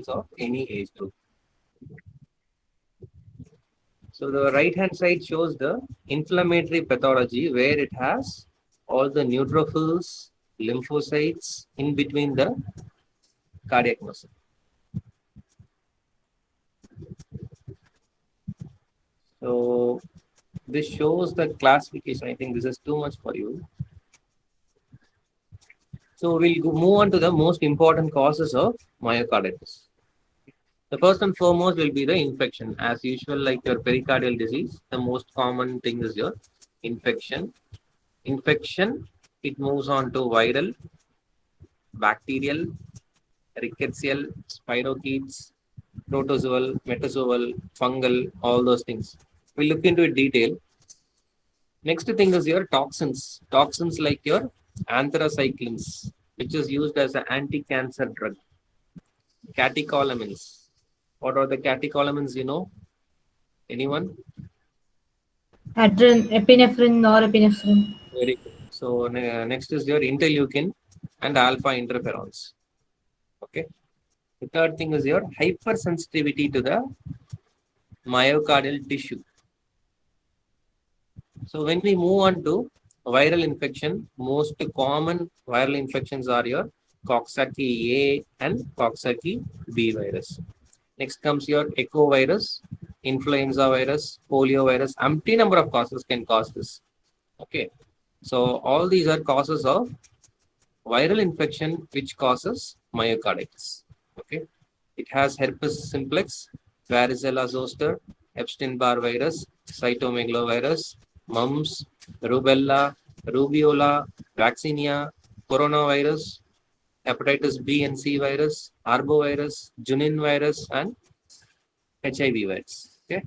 of any age group. So the right hand side shows the inflammatory pathology where it has all the neutrophils, lymphocytes in between the cardiac muscle. So this shows the classification. I think this is too much for you. So we'll move on to the most important causes of myocarditis. The first and foremost will be the infection. As usual, like your pericardial disease, the most common thing is your infection. Infection, it moves on to viral, bacterial, rickettsial, spirochetes, protozoal, metazoal, fungal, all those things. We'll look into it detail. Next thing is your toxins. Toxins like your anthracyclines, which is used as an anti-cancer drug. Catecholamines. What are the catecholamines, you know? Anyone? Epinephrine, norepinephrine. Very good. So next is your interleukin and alpha interferons. Okay. The third thing is your hypersensitivity to the myocardial tissue. So when we move on to viral infection, most common viral infections are your Coxsackie A and Coxsackie B virus. Next comes your echovirus, influenza virus, polio virus. Empty number of causes can cause this. Okay. So all these are causes of viral infection which causes myocarditis. Okay. It has herpes simplex, varicella zoster, Epstein-Barr virus, cytomegalovirus, mumps, rubella, rubeola, vaccinia, coronavirus, hepatitis B and C virus, arbovirus, Junin virus, and HIV virus. Okay.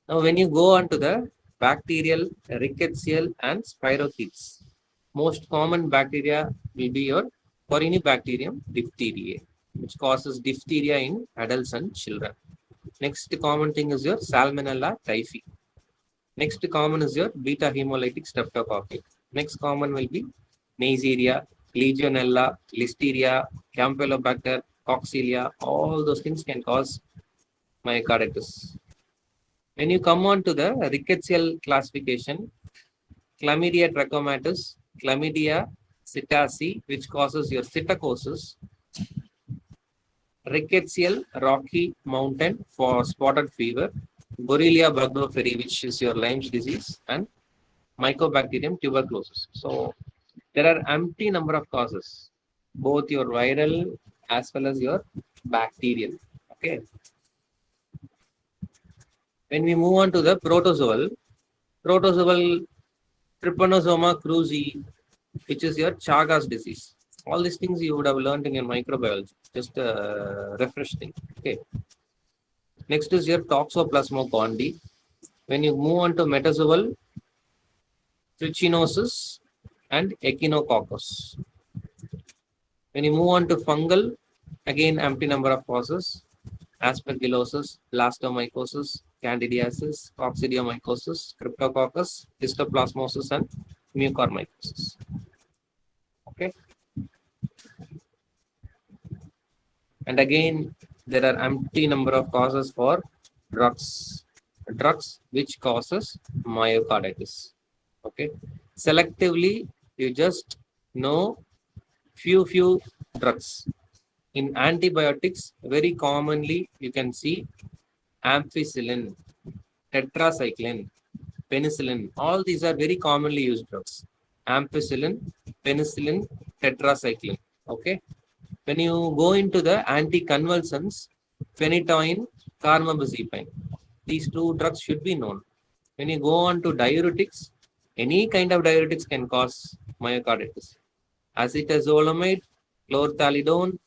Now, when you go on to the bacterial, rickettsial, and spirochetes, most common bacteria will be your Corynebacterium diphtheriae, which causes diphtheria in adults and children. Next common thing is your Salmonella typhi. Next common is your beta hemolytic streptococci. Next common will be Neisseria, Legionella, Listeria, Campylobacter, Coxiella. All those things can cause myocarditis. When you come on to the rickettsial classification, Chlamydia trachomatis, Chlamydia psittaci, which causes your psittacosis, rickettsial Rocky Mountain for spotted fever, Borrelia burgdorferi, which is your Lyme's disease, and Mycobacterium tuberculosis. So there are empty number of causes, both your viral as well as your bacterial. Okay. When we move on to the protozoal Trypanosoma cruzi, which is your Chagas disease. All these things you would have learned in your microbiology. Just a refresh thing. Okay. Next is your Toxoplasma gondii. When you move on to metazoal, trichinosis and echinococcus. When you move on to fungal, again empty number of causes: aspergillosis, blastomycosis, candidiasis, coccidiomycosis, cryptococcus, histoplasmosis, and mucormycosis. Okay. And again, there are empty number of causes for drugs which causes myocarditis. Okay. Selectively, you just know few drugs. In antibiotics, very commonly you can see ampicillin, tetracycline, penicillin. All these are very commonly used drugs. Ampicillin, penicillin, tetracycline. Okay. When you go into the anticonvulsants, phenytoin, carbamazepine. These two drugs should be known. When you go on to diuretics, any kind of diuretics can cause myocarditis. Acetazolamide, chlorthalidone,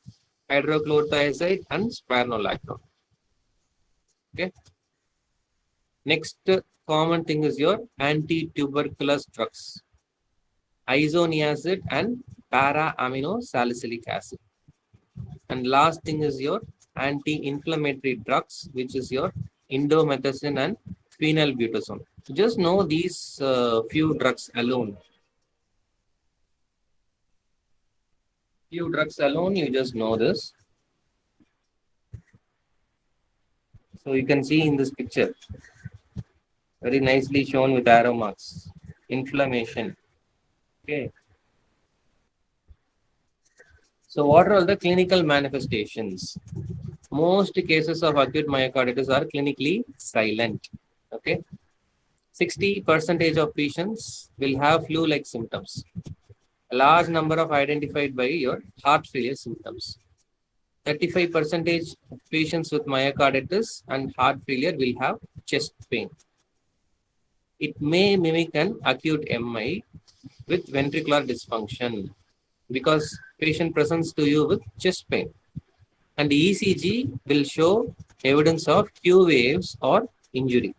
hydrochlorothiazide, and spironolactone. Okay. Next common thing is your anti-tuberculous drugs, isoniazid and para-aminosalicylic acid. And last thing is your anti-inflammatory drugs, which is your indomethacin and phenylbutazone. Just know these few drugs alone. Few drugs alone, you just know this. So you can see in this picture, very nicely shown with arrow marks, inflammation. Okay. So what are all the clinical manifestations? Most cases of acute myocarditis are clinically silent. Okay. 60% of patients will have flu-like symptoms. A large number of identified by your heart failure symptoms. 35% of patients with myocarditis and heart failure will have chest pain. It may mimic an acute MI with ventricular dysfunction because patient presents to you with chest pain. And ECG will show evidence of Q waves or injury.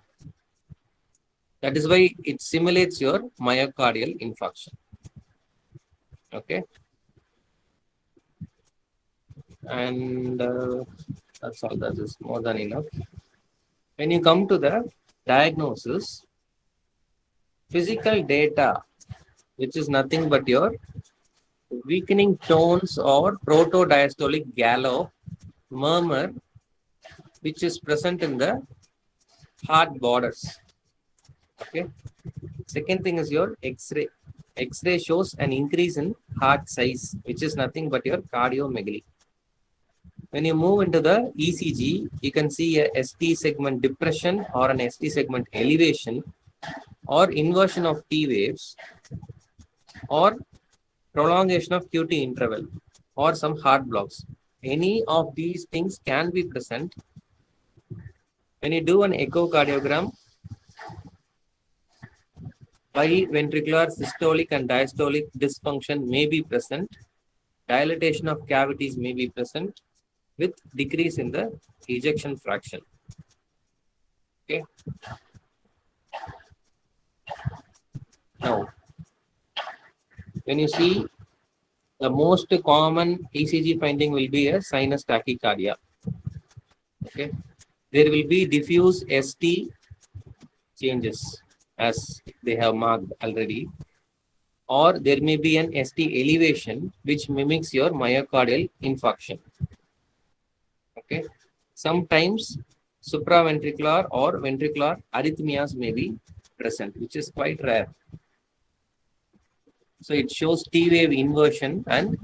That is why it simulates your myocardial infarction. Okay. And that's all. That is more than enough. When you come to the diagnosis, physical data, which is nothing but your weakening tones or protodiastolic gallop murmur, which is present in the heart borders. Okay. Second thing is your X-ray. X-ray shows an increase in heart size, which is nothing but your cardiomegaly. When you move into the ECG, you can see a ST segment depression or an ST segment elevation or inversion of T waves or prolongation of QT interval or some heart blocks. Any of these things can be present. When you do an echocardiogram, biventricular systolic and diastolic dysfunction may be present. Dilatation of cavities may be present with decrease in the ejection fraction. Okay. Now, when you see the most common ECG finding will be a sinus tachycardia. Okay. There will be diffuse ST changes as they have marked already, or there may be an ST elevation which mimics your myocardial infarction. Okay. Sometimes supraventricular or ventricular arrhythmias may be present, which is quite rare. So it shows T wave inversion and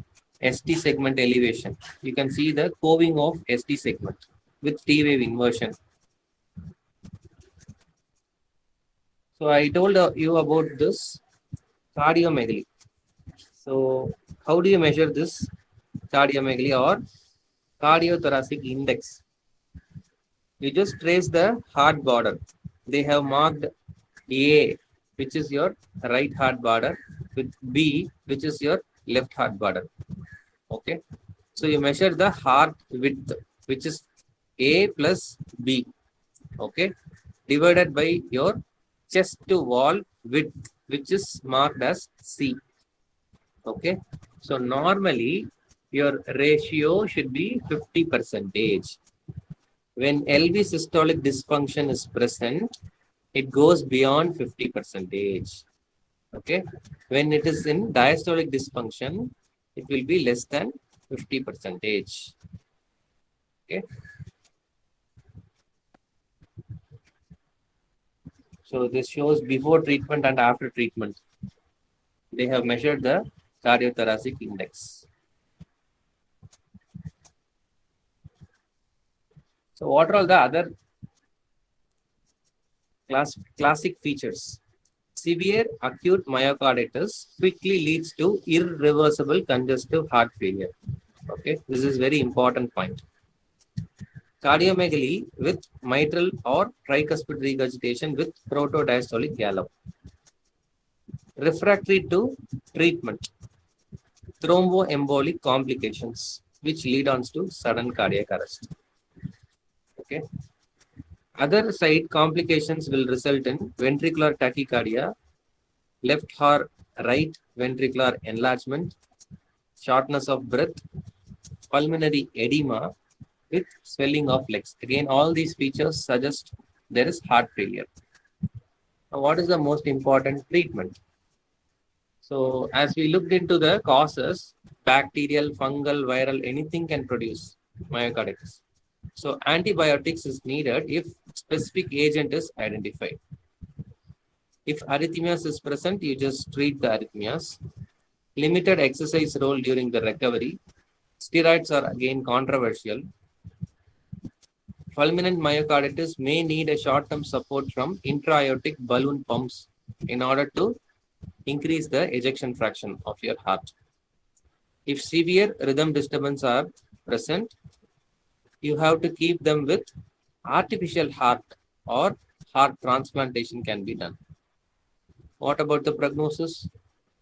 ST segment elevation. You can see the coving of ST segment with T wave inversion. So I told you about this cardiomegaly. So how do you measure this cardiomegaly or cardiothoracic index? You just trace the heart border. They have marked A, which is your right heart border, with B, which is your left heart border. Okay. So you measure the heart width, which is A plus B. Okay. Divided by your chest to wall width, which is marked as C. Okay. So normally your ratio should be 50%. When LV systolic dysfunction is present, it goes beyond 50%. Okay. When it is in diastolic dysfunction, it will be less than 50%. Okay. So this shows before treatment and after treatment. They have measured the cardiothoracic index. So what are all the other classic features? Severe acute myocarditis quickly leads to irreversible congestive heart failure. Okay, this is very important point. Cardiomegaly with mitral or tricuspid regurgitation with protodiastolic gallop. Refractory to treatment. Thromboembolic complications which lead on to sudden cardiac arrest. Okay. Other side complications will result in ventricular tachycardia, left heart right ventricular enlargement, shortness of breath, pulmonary edema with swelling of legs. Again, all these features suggest there is heart failure. Now, what is the most important treatment? So, as we looked into the causes, bacterial, fungal, viral, anything can produce myocarditis. So antibiotics is needed if specific agent is identified. If arrhythmias is present, you just treat the arrhythmias. Limited exercise role during the recovery. Steroids are again controversial. Fulminant myocarditis may need a short-term support from intra-aortic balloon pumps in order to increase the ejection fraction of your heart. If severe rhythm disturbance are present, you have to keep them with artificial heart or heart transplantation can be done. What about the prognosis?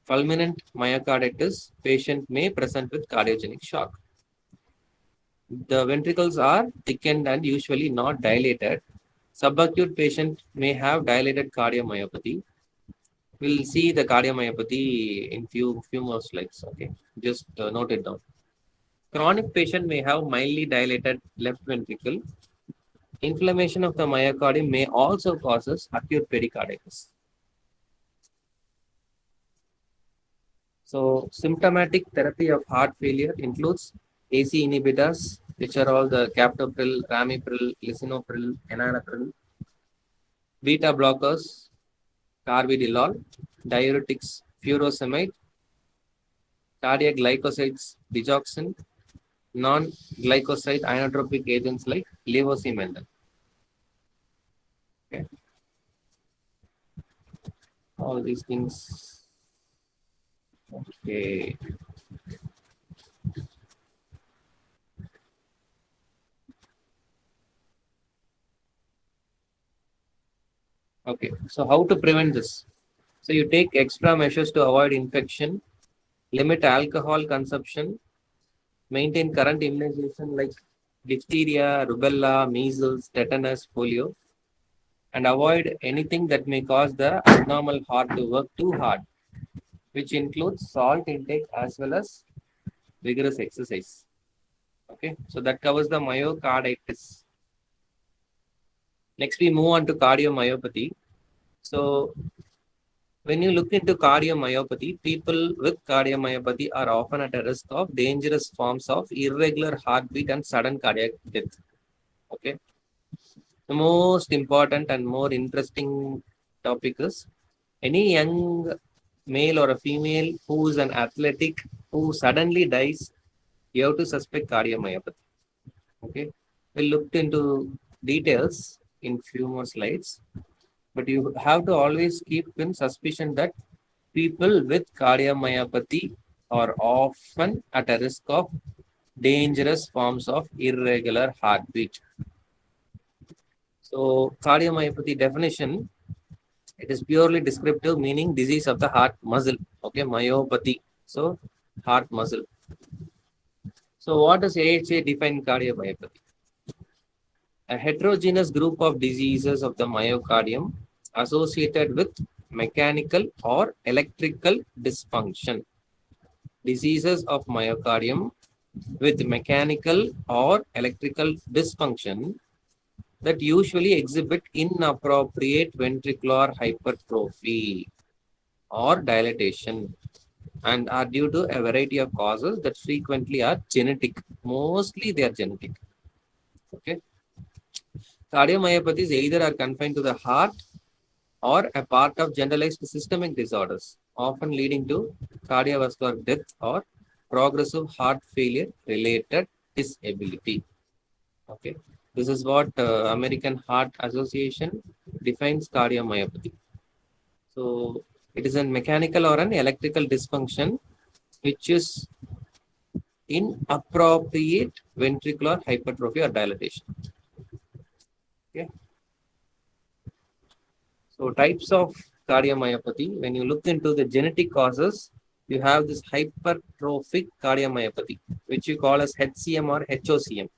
Fulminant myocarditis patient may present with cardiogenic shock. The ventricles are thickened and usually not dilated. Subacute patient may have dilated cardiomyopathy. We'll see the cardiomyopathy in few more slides. Okay, just note it down. Chronic patient may have mildly dilated left ventricle. Inflammation of the myocardium may also causes acute pericarditis. So symptomatic therapy of heart failure includes AC inhibitors, which are all the captopril, ramipril, lisinopril, enalapril, beta blockers, carvedilol, diuretics, furosemide, cardiac glycosides, digoxin, non-glycoside inotropic agents like levosimendan. Okay. All these things. Okay. Okay. So how to prevent this? So you take extra measures to avoid infection, limit alcohol consumption, maintain current immunization like diphtheria, rubella, measles, tetanus, polio, and avoid anything that may cause the abnormal heart to work too hard, which includes salt intake as well as vigorous exercise. Okay, so that covers the myocarditis. Next, we move on to cardiomyopathy. So, when you look into cardiomyopathy, people with cardiomyopathy are often at a risk of dangerous forms of irregular heartbeat and sudden cardiac death. Okay, the most important and more interesting topic is any young male or a female who is an athletic who suddenly dies, you have to suspect cardiomyopathy. Okay, we looked into details in few more slides, but you have to always keep in suspicion that people with cardiomyopathy are often at a risk of dangerous forms of irregular heartbeat. So, cardiomyopathy definition, it is purely descriptive, meaning disease of the heart muscle. Okay, myopathy. So, heart muscle. So, what does AHA define cardiomyopathy? A heterogeneous group of diseases of the myocardium associated with mechanical or electrical dysfunction. Diseases of myocardium with mechanical or electrical dysfunction that usually exhibit inappropriate ventricular hypertrophy or dilatation and are due to a variety of causes that frequently are genetic. Mostly they are genetic. Okay. Cardiomyopathies either are confined to the heart or a part of generalized systemic disorders, often leading to cardiovascular death or progressive heart failure related disability. Okay, this is what American Heart Association defines cardiomyopathy. So, it is a mechanical or an electrical dysfunction which is inappropriate ventricular hypertrophy or dilatation. Okay. So types of cardiomyopathy, when you look into the genetic causes, you have this hypertrophic cardiomyopathy, which you call as HCM or HOCM.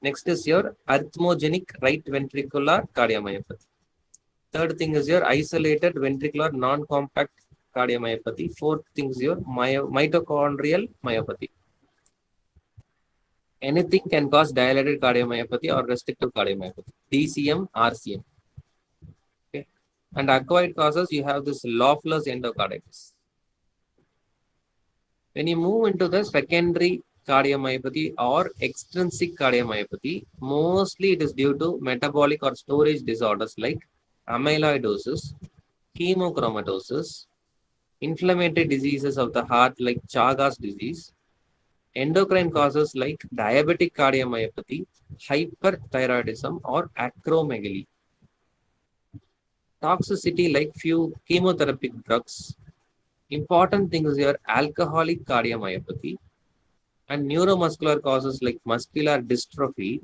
Next is your arrhythmogenic right ventricular cardiomyopathy. Third thing is your isolated ventricular non-compact cardiomyopathy. Fourth thing is your mitochondrial myopathy. Anything can cause dilated cardiomyopathy or restrictive cardiomyopathy. DCM, RCM. Okay. And acquired causes, you have this Loeffler's endocarditis. When you move into the secondary cardiomyopathy or extrinsic cardiomyopathy, mostly it is due to metabolic or storage disorders like amyloidosis, hemochromatosis, inflammatory diseases of the heart like Chagas disease, endocrine causes like diabetic cardiomyopathy, hyperthyroidism, or acromegaly. Toxicity like few chemotherapeutic drugs. Important thing is your alcoholic cardiomyopathy and neuromuscular causes like muscular dystrophy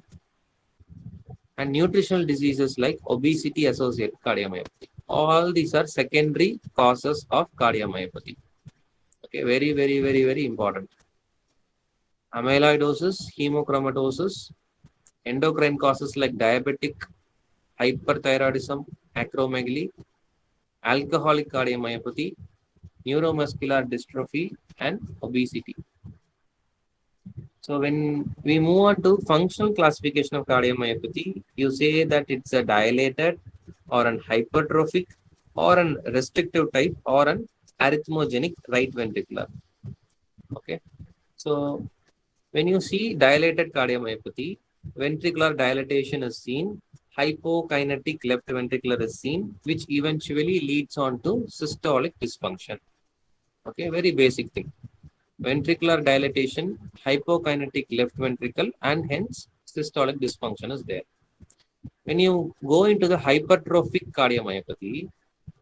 and nutritional diseases like obesity associated cardiomyopathy. All these are secondary causes of cardiomyopathy. Okay, very, very, very, very important. Amyloidosis, hemochromatosis, endocrine causes like diabetic, hyperthyroidism, acromegaly, alcoholic cardiomyopathy, neuromuscular dystrophy, and obesity. So when we move on to functional classification of cardiomyopathy, you say that it's a dilated or an hypertrophic or an restrictive type or an arrhythmogenic right ventricular. Okay. So when you see dilated cardiomyopathy, ventricular dilatation is seen, hypokinetic left ventricular is seen, which eventually leads on to systolic dysfunction. Okay, very basic thing. Ventricular dilatation, hypokinetic left ventricle, and hence systolic dysfunction is there. When you go into the hypertrophic cardiomyopathy,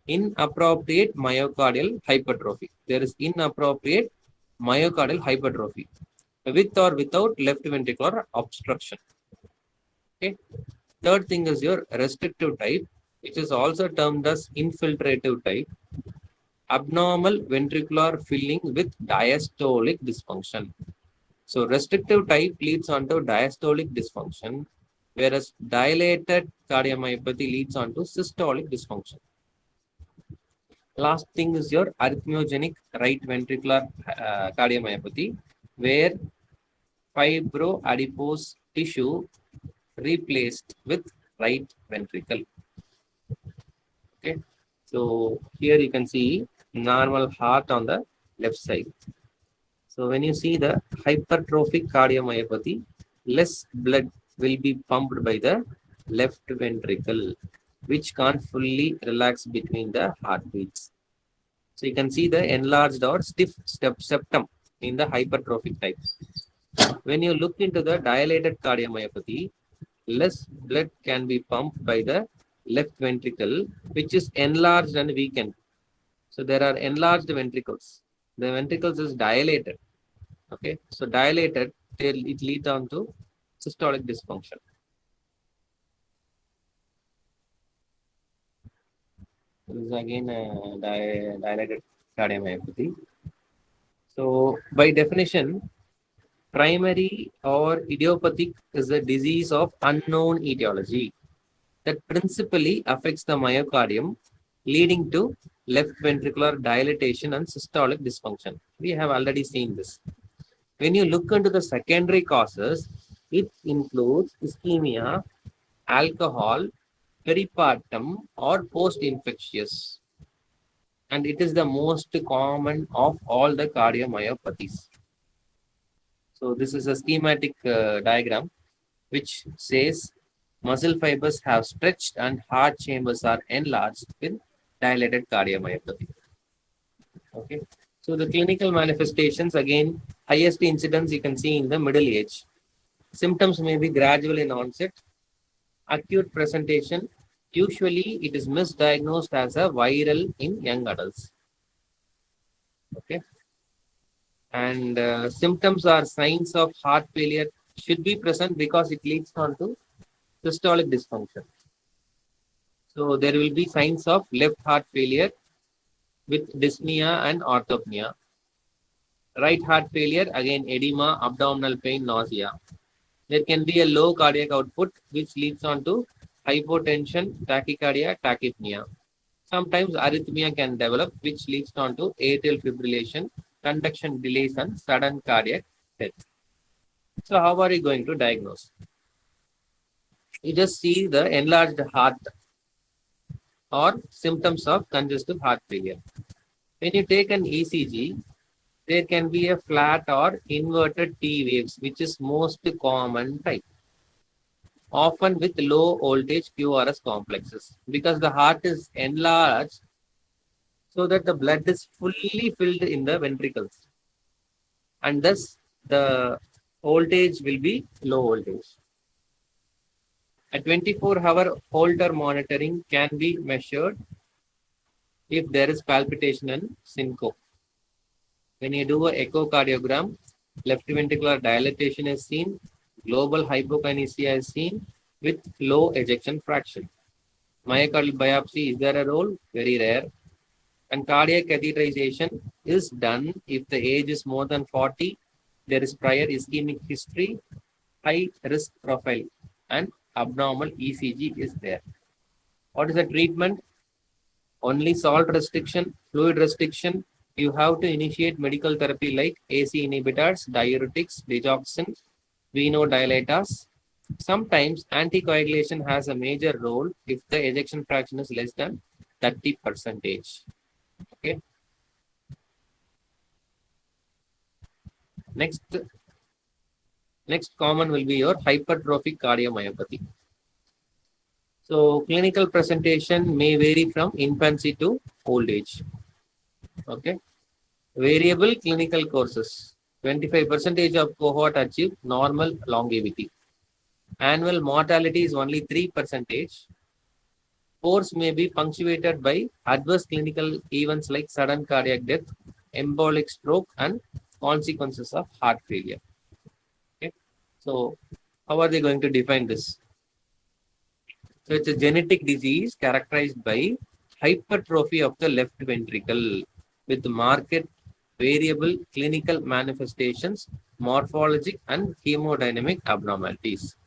inappropriate myocardial hypertrophy. There is inappropriate myocardial hypertrophy with or without left ventricular obstruction. Okay. Third thing is your restrictive type, which is also termed as infiltrative type. Abnormal ventricular filling with diastolic dysfunction. So restrictive type leads on to diastolic dysfunction, whereas dilated cardiomyopathy leads on to systolic dysfunction. Last thing is your arrhythmogenic right ventricular cardiomyopathy, where fibroadipose tissue replaced with right ventricle. Okay, so here you can see normal heart on the left side. So when you see the hypertrophic cardiomyopathy, less blood will be pumped by the left ventricle, which can't fully relax between the heartbeats. So you can see the enlarged or stiff septum in the hypertrophic type. When you look into the dilated cardiomyopathy, less blood can be pumped by the left ventricle, which is enlarged and weakened. So there are enlarged ventricles. The ventricles is dilated. Okay, so dilated, it leads on to systolic dysfunction. This is again a dilated cardiomyopathy. So by definition, primary or idiopathic is a disease of unknown etiology that principally affects the myocardium, leading to left ventricular dilatation and systolic dysfunction. We have already seen this. When you look into the secondary causes, it includes ischemia, alcohol, peripartum, or post-infectious. And it is the most common of all the cardiomyopathies. So this is a schematic diagram which says muscle fibers have stretched and heart chambers are enlarged with dilated cardiomyopathy. Okay. So the clinical manifestations, again, highest incidence you can see in the middle age. Symptoms may be gradual in onset, acute presentation. Usually it is misdiagnosed as a viral in young adults. Okay. And symptoms or signs of heart failure should be present because it leads on to systolic dysfunction. So there will be signs of left heart failure with dyspnea and orthopnea. Right heart failure, again edema, abdominal pain, nausea. There can be a low cardiac output which leads on to hypotension, tachycardia, tachypnea. Sometimes arrhythmia can develop which leads on to atrial fibrillation, conduction delays and sudden cardiac death. So how are you going to diagnose? You just see the enlarged heart or symptoms of congestive heart failure. When you take an ECG, there can be a flat or inverted T waves, which is most common type, often with low voltage QRS complexes, because the heart is enlarged so that the blood is fully filled in the ventricles, and thus the voltage will be low voltage. A 24-hour Holter monitoring can be measured if there is palpitation and syncope. When you do an echocardiogram, left ventricular dilatation is seen, global hypokinesia is seen with low ejection fraction. Myocardial biopsy, is there a role? Very rare. And cardiac catheterization is done if the age is more than 40, there is prior ischemic history, high risk profile, and abnormal ECG is there. What is the treatment? Only salt restriction, fluid restriction. You have to initiate medical therapy like AC inhibitors, diuretics, digoxin, venodilators. Sometimes anticoagulation has a major role if the ejection fraction is less than 30%. Okay. Next common will be your hypertrophic cardiomyopathy. So clinical presentation may vary from infancy to old age. Okay. Variable clinical courses. 25% of cohort achieve normal longevity. Annual mortality is only 3%. Course may be punctuated by adverse clinical events like sudden cardiac death, embolic stroke, and consequences of heart failure. Okay. So how are they going to define this? So it's a genetic disease characterized by hypertrophy of the left ventricle with marked variable clinical manifestations, morphologic and hemodynamic abnormalities.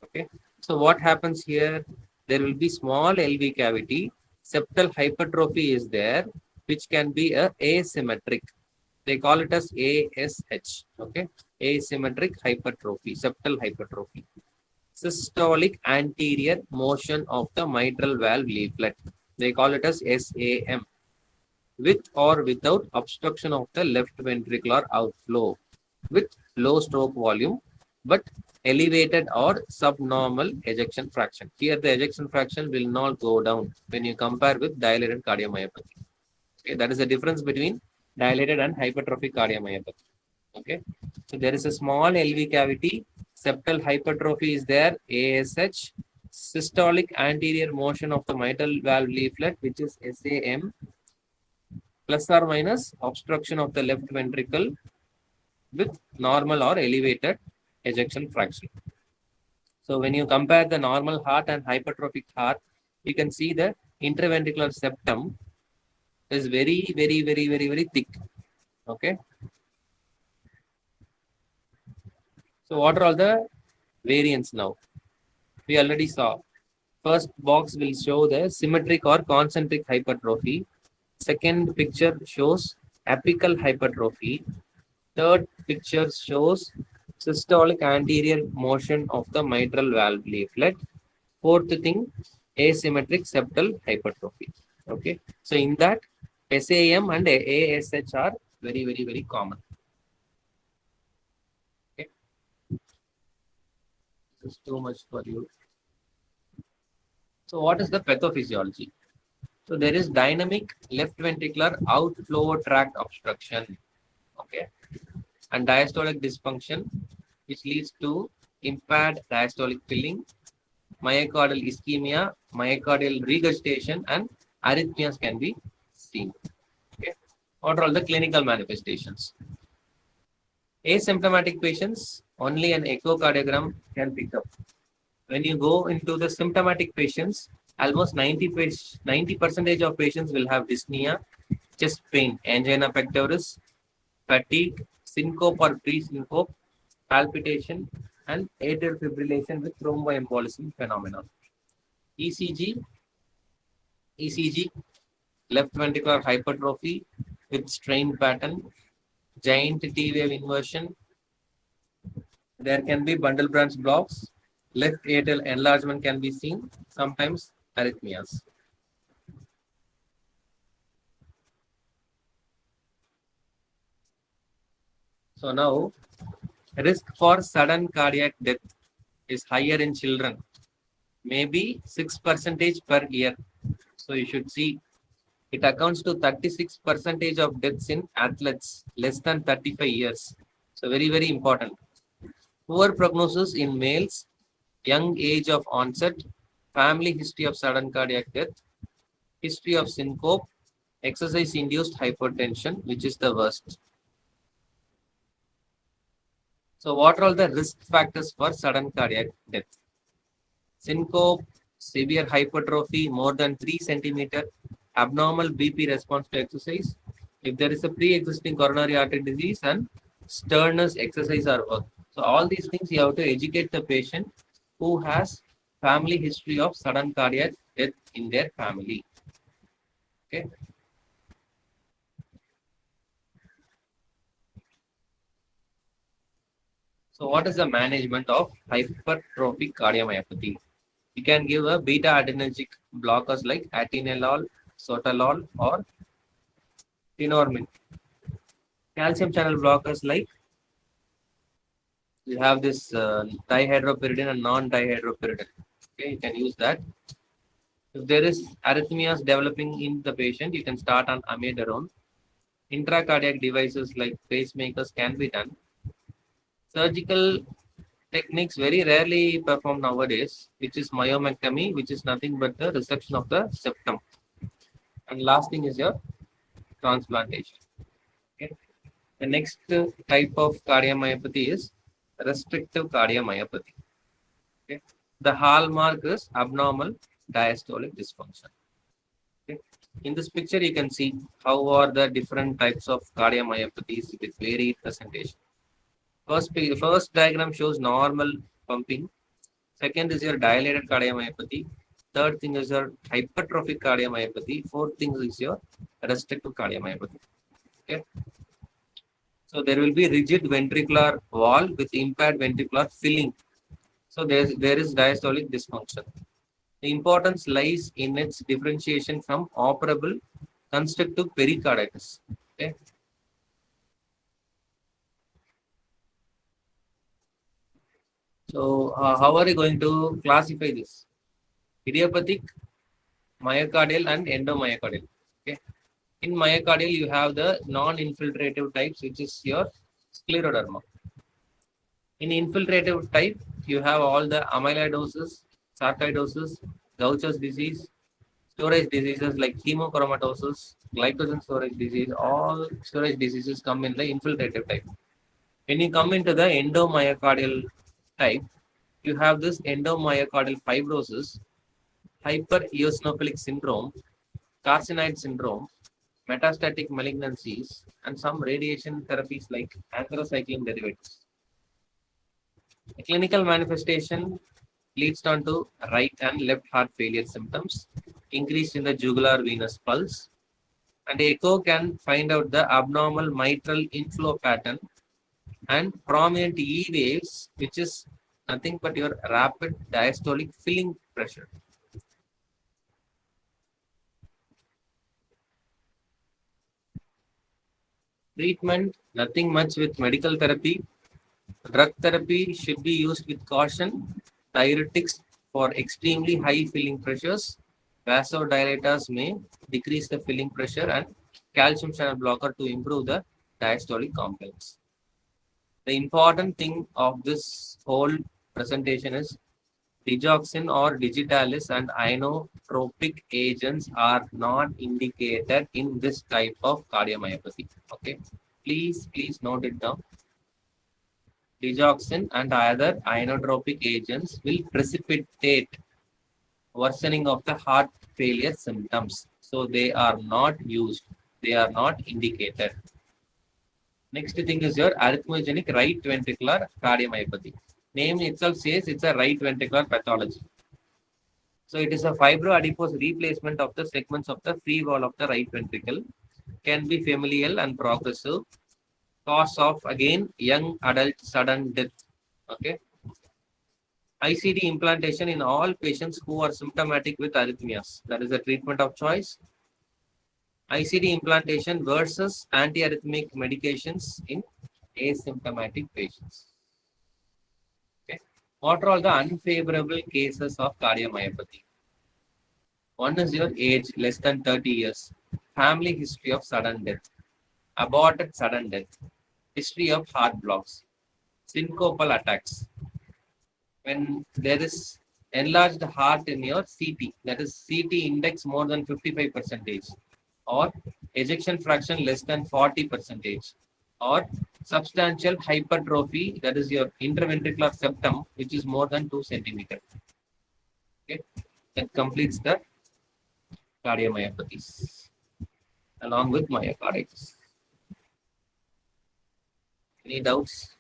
Okay. So what happens here? There will be small LV cavity. Septal hypertrophy is there, which can be asymmetric. They call it as ASH. Okay. Asymmetric hypertrophy, septal hypertrophy. Systolic anterior motion of the mitral valve leaflet. They call it as SAM. With or without obstruction of the left ventricular outflow, with low stroke volume, but elevated or subnormal ejection fraction. Here the ejection fraction will not go down when you compare with dilated cardiomyopathy. Okay, that is the difference between dilated and hypertrophic cardiomyopathy. Okay, so there is a small LV cavity, septal hypertrophy is there, ASH, systolic anterior motion of the mitral valve leaflet, which is SAM, plus or minus obstruction of the left ventricle with normal or elevated ejection fraction. So when you compare the normal heart and hypertrophic heart, you can see the interventricular septum is very thick. Okay. So what are all the variants now? We already saw. First box will show the symmetric or concentric hypertrophy. Second picture shows apical hypertrophy. Third picture shows systolic anterior motion of the mitral valve leaflet. Fourth thing, asymmetric septal hypertrophy. Okay. So in that, SAM and ASH are very common. Okay. This is too much for you. So what is the pathophysiology? So there is dynamic left ventricular outflow tract obstruction. Okay. And diastolic dysfunction, which leads to impaired diastolic filling, myocardial ischemia, myocardial regurgitation, and arrhythmias can be seen. Okay. What are all the clinical manifestations? Asymptomatic patients, only an echocardiogram can pick up. When you go into the symptomatic patients, almost 90% of patients will have dyspnea, chest pain, angina pectoris, fatigue, syncope or pre-syncope, palpitation, and atrial fibrillation with thromboembolism phenomenon. ECG, left ventricular hypertrophy with strain pattern, giant T wave inversion. There can be bundle branch blocks. Left atrial enlargement can be seen. Sometimes arrhythmias. So now, risk for sudden cardiac death is higher in children, maybe 6% per year. So you should see it accounts to 36% of deaths in athletes less than 35 years. So very, very important. Poor prognosis in males, young age of onset, family history of sudden cardiac death, history of syncope, exercise-induced hypertension, which is the worst. So what are all the risk factors for sudden cardiac death? Syncope, severe hypertrophy more than 3 centimeter, abnormal BP response to exercise, if there is a pre-existing coronary artery disease and sternus exercise or work. So all these things you have to educate the patient who has family history of sudden cardiac death in their family. Okay. So what is the management of hypertrophic cardiomyopathy? You can give a beta adrenergic blockers like atenolol, sotalol, or tenormin. Calcium channel blockers like you have this dihydropyridine and non-dihydropyridine. Okay, you can use that. If there is arrhythmias developing in the patient, you can start on amiodarone. Intracardiac devices like pacemakers can be done. Surgical techniques very rarely performed nowadays, which is myomectomy, which is nothing but the resection of the septum. And last thing is your transplantation. Okay. The next type of cardiomyopathy is restrictive cardiomyopathy. Okay. The hallmark is abnormal diastolic dysfunction. Okay. In this picture, you can see how are the different types of cardiomyopathies with varied presentation. First diagram shows normal pumping. Second is your dilated cardiomyopathy. Third thing is your hypertrophic cardiomyopathy. Fourth thing is your restrictive cardiomyopathy. Okay. So there will be rigid ventricular wall with impaired ventricular filling. So there is diastolic dysfunction. The importance lies in its differentiation from operable constrictive pericarditis. Okay. So how are you going to classify this? Idiopathic, myocardial, and endomyocardial. Okay. In myocardial, you have the non-infiltrative types, which is your scleroderma. In infiltrative type, you have all the amyloidosis, sarcoidosis, Gaucher's disease, storage diseases like hemochromatosis, glycogen storage disease. All storage diseases come in the infiltrative type. When you come into the endomyocardial type, you have this endomyocardial fibrosis, hypereosinophilic syndrome, carcinoid syndrome, metastatic malignancies, and some radiation therapies like anthracycline derivatives. The clinical manifestation leads down to right and left heart failure symptoms, increase in the jugular venous pulse, and echo can find out the abnormal mitral inflow pattern and prominent E waves, which is nothing but your rapid diastolic filling pressure. Treatment, nothing much with medical therapy. Drug therapy should be used with caution. Diuretics for extremely high filling pressures. Vasodilators may decrease the filling pressure, and calcium channel blocker to improve the diastolic compliance. The important thing of this whole presentation is digoxin or digitalis and inotropic agents are not indicated in this type of cardiomyopathy. Okay, please note it down. Digoxin and other inotropic agents will precipitate worsening of the heart failure symptoms. So they are not used. They are not indicated. Next thing is your arrhythmogenic right ventricular cardiomyopathy. Name itself says it's a right ventricular pathology. So it is a fibroadipose replacement of the segments of the free wall of the right ventricle. Can be familial and progressive. Cause of again young adult sudden death. Okay. ICD implantation in all patients who are symptomatic with arrhythmias. That is the treatment of choice. ICD implantation versus antiarrhythmic medications in asymptomatic patients. Okay. What are all the unfavorable cases of cardiomyopathy? One is your age, less than 30 years. Family history of sudden death. Aborted sudden death. History of heart blocks. Syncopal attacks. When there is enlarged heart in your CT, that is CT index more than 55 percentage, or ejection fraction less than 40 percentage, or substantial hypertrophy, that is your interventricular septum, which is more than 2 centimeter. Okay, that completes the cardiomyopathies along with myocarditis. Any doubts?